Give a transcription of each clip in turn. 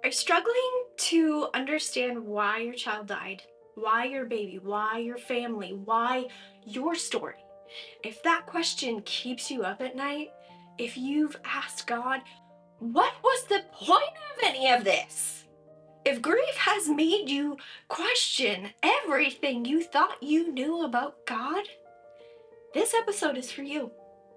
Are you struggling to understand why your child died? Why your baby? Why your family? Why your story? If that question keeps you up at night, if you've asked God, what was the point of any of this? If grief has made you question everything you thought you knew about God, this episode is for you.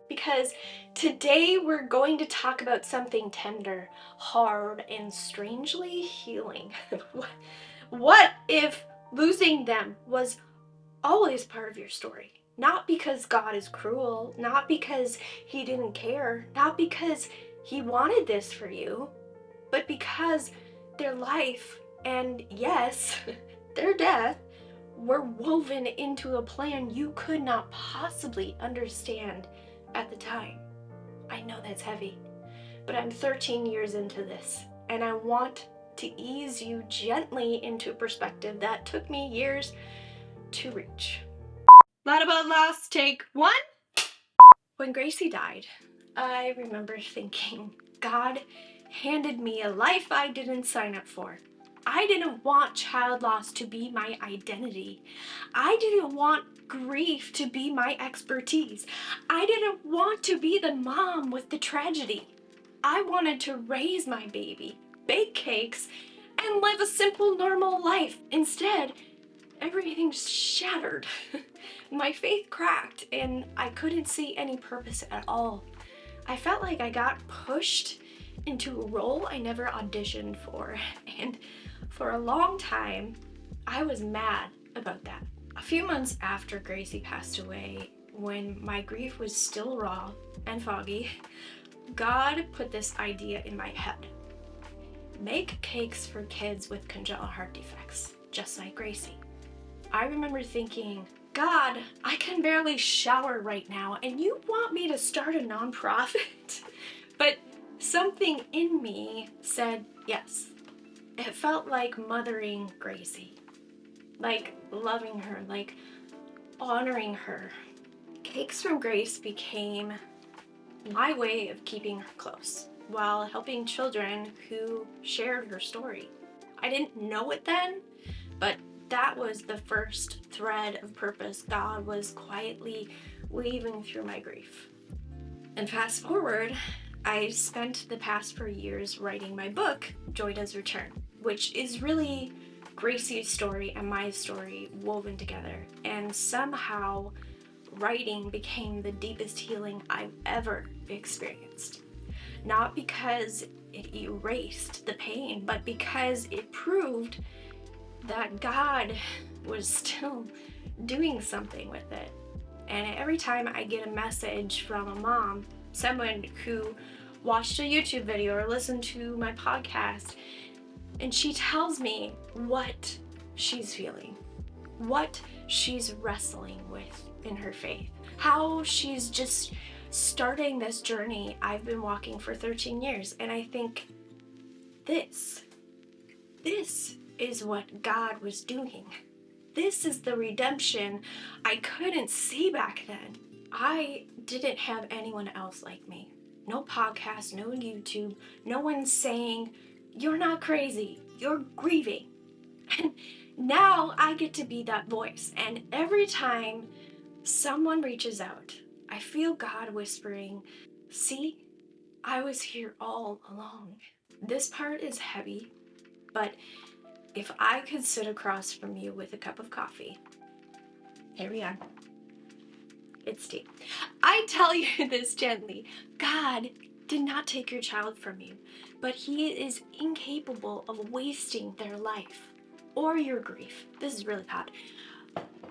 Because today we're going to talk about something tender, hard, and strangely healing. What if losing them was always part of your story? Not because God is cruel, not because He didn't care, not because He wanted this for you, but because their life and, yes, their death were woven into a plan you could not possibly understand at the time. I know that's heavy, but I'm 13 years into this, and I want to ease you gently into a perspective that took me years to reach. Lot about loss, take one. When Gracie died, I remember thinking, God handed me a life I didn't sign up for. I didn't want child loss to be my identity. I didn't want grief to be my expertise. I didn't want to be the mom with the tragedy. I wanted to raise my baby, bake cakes, and live a simple, normal life. Instead, everything shattered. My faith cracked, and I couldn't see any purpose at all. I felt like I got pushed into a role I never auditioned for, and for a long time, I was mad about that. A few months after Gracie passed away, when my grief was still raw and foggy, God put this idea in my head. Make cakes for kids with congenital heart defects, just like Gracie. I remember thinking, God, I can barely shower right now, and you want me to start a nonprofit? But something in me said yes. It felt like mothering Gracie, like loving her, like honoring her. Cakes from Grace became my way of keeping her close while helping children who shared her story. I didn't know it then, but that was the first thread of purpose God was quietly weaving through my grief. And fast forward, I spent the past 4 years writing my book, Joy Does Return, which is really Gracie's story and my story woven together. And somehow, writing became the deepest healing I've ever experienced. Not because it erased the pain, but because it proved that God was still doing something with it. And every time I get a message from a mom, someone who watched a YouTube video or listened to my podcast, and she tells me what she's feeling, what she's wrestling with in her faith, how she's just starting this journey I've been walking for 13 years. And I think this is what God was doing. This is the redemption I couldn't see back then. I didn't have anyone else like me. No podcast, no YouTube, no one saying, you're not crazy, you're grieving. And now I get to be that voice. And every time someone reaches out, I feel God whispering, see, I was here all along. This part is heavy, but if I could sit across from you with a cup of coffee, here we are. It's tea. I tell you this gently. God did not take your child from you, but He is incapable of wasting their life or your grief. This is really hot.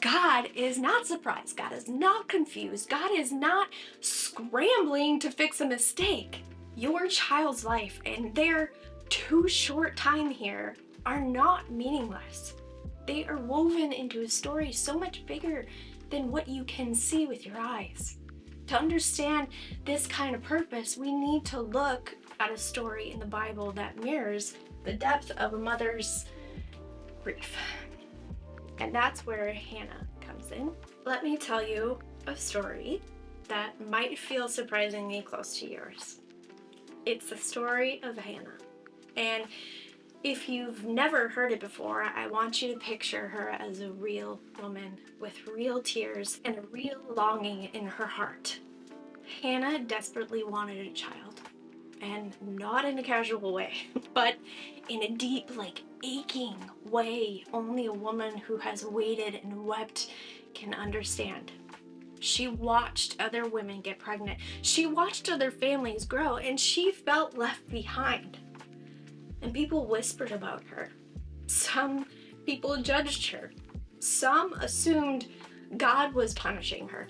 God is not surprised. God is not confused. God is not scrambling to fix a mistake. Your child's life and their too short time here are not meaningless. They are woven into a story so much bigger than what you can see with your eyes. To understand this kind of purpose, we need to look at a story in the Bible that mirrors the depth of a mother's grief. And that's where Hannah comes in. Let me tell you a story that might feel surprisingly close to yours. It's the story of Hannah. And If you've never heard it before, I want you to picture her as a real woman with real tears and a real longing in her heart. Hannah desperately wanted a child, and not in a casual way, but in a deep, aching way only a woman who has waited and wept can understand. She watched other women get pregnant. She watched other families grow, and she felt left behind. And people whispered about her. Some people judged her. Some assumed God was punishing her.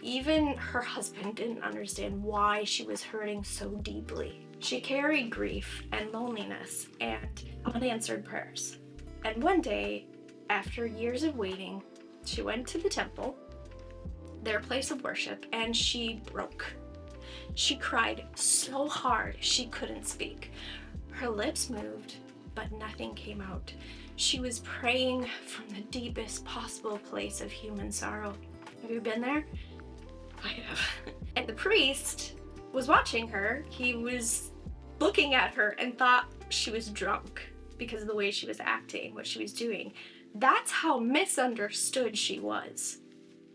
Even her husband didn't understand why she was hurting so deeply. She carried grief and loneliness and unanswered prayers. And one day, after years of waiting, she went to the temple, their place of worship, and she broke. She cried so hard she couldn't speak. Her lips moved, but nothing came out. She was praying from the deepest possible place of human sorrow. Have you been there? I have. And the priest was watching her. He was looking at her and thought she was drunk because of the way she was acting, what she was doing. That's how misunderstood she was.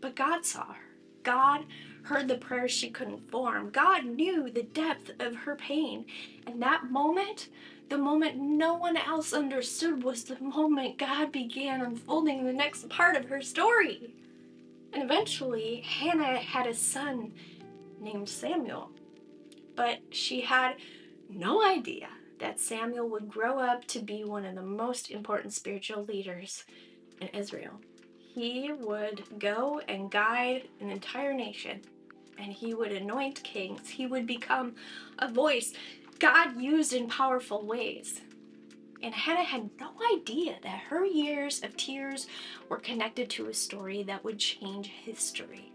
But God saw her. God heard the prayers she couldn't form. God knew the depth of her pain. And that moment, the moment no one else understood, was the moment God began unfolding the next part of her story. And eventually, Hannah had a son named Samuel. But she had no idea that Samuel would grow up to be one of the most important spiritual leaders in Israel. He would go and guide an entire nation, and he would anoint kings. He would become a voice God used in powerful ways. And Hannah had no idea that her years of tears were connected to a story that would change history.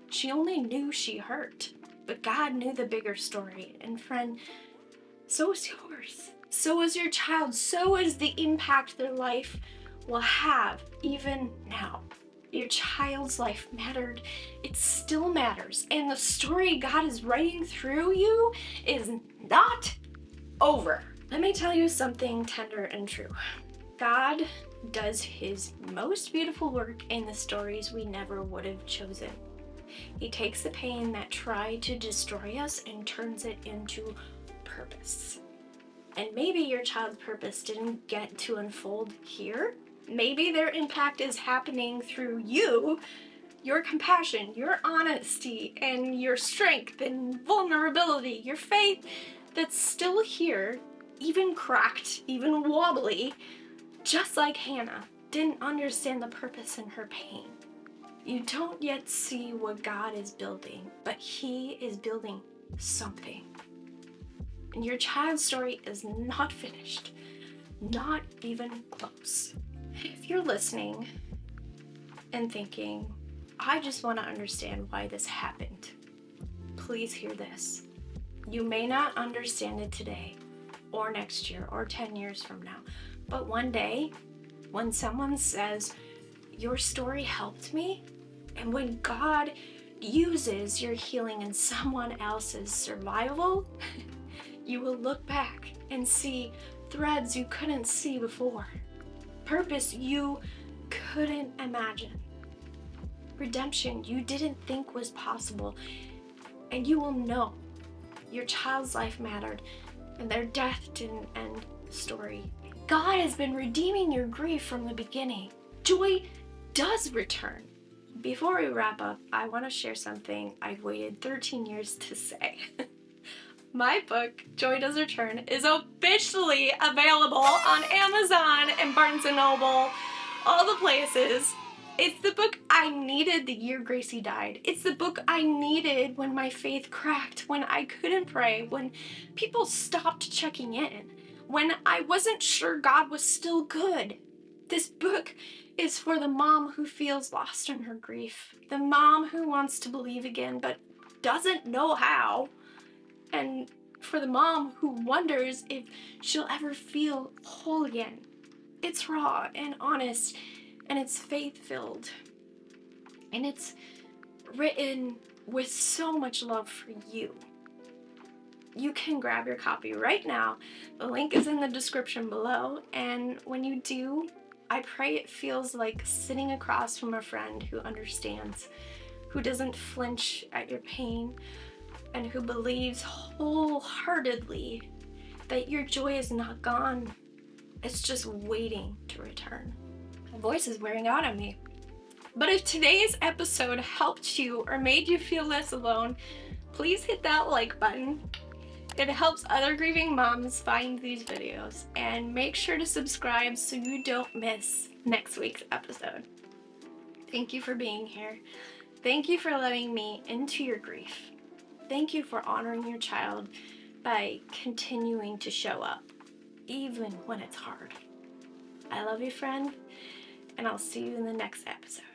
She only knew she hurt, but God knew the bigger story. And friend, so is yours. So is your child. So is the impact their life will have even now. Your child's life mattered. It still matters. And the story God is writing through you is not over. Let me tell you something tender and true. God does his most beautiful work in the stories we never would have chosen. He takes the pain that tried to destroy us and turns it into purpose. And maybe your child's purpose didn't get to unfold here. Maybe their impact is happening through you, your compassion, your honesty, and your strength and vulnerability, your faith that's still here, even cracked, even wobbly, just like Hannah didn't understand the purpose in her pain. You don't yet see what God is building, but he is building something. And your child's story is not finished, not even close. If you're listening and thinking, I just want to understand why this happened, please hear this. You may not understand it today, or next year, or 10 years from now, but one day, when someone says, your story helped me, and when God uses your healing in someone else's survival, you will look back and see threads you couldn't see before, purpose you couldn't imagine, redemption you didn't think was possible, and you will know your child's life mattered and their death didn't end the story. God has been redeeming your grief from the beginning. Joy does return. Before we wrap up, I want to share something I've waited 13 years to say. My book, Joy Does Return, is officially available on Amazon and Barnes & Noble, all the places. It's the book I needed the year Gracie died. It's the book I needed when my faith cracked, when I couldn't pray, when people stopped checking in, when I wasn't sure God was still good. This book is for the mom who feels lost in her grief, the mom who wants to believe again but doesn't know how, and for the mom who wonders if she'll ever feel whole again. It's raw and honest, and it's faith-filled, and it's written with so much love for you. you can grab your copy right now. The link is in the description below, and when you do, I pray it feels like sitting across from a friend who understands, who doesn't flinch at your pain, and who believes wholeheartedly that your joy is not gone. It's just waiting to return. My voice is wearing out on me. But if today's episode helped you or made you feel less alone, please hit that like button. It helps other grieving moms find these videos, and make sure to subscribe so you don't miss next week's episode. Thank you for being here. Thank you for letting me into your grief. Thank you for honoring your child by continuing to show up, even when it's hard. I love you, friend, and I'll see you in the next episode.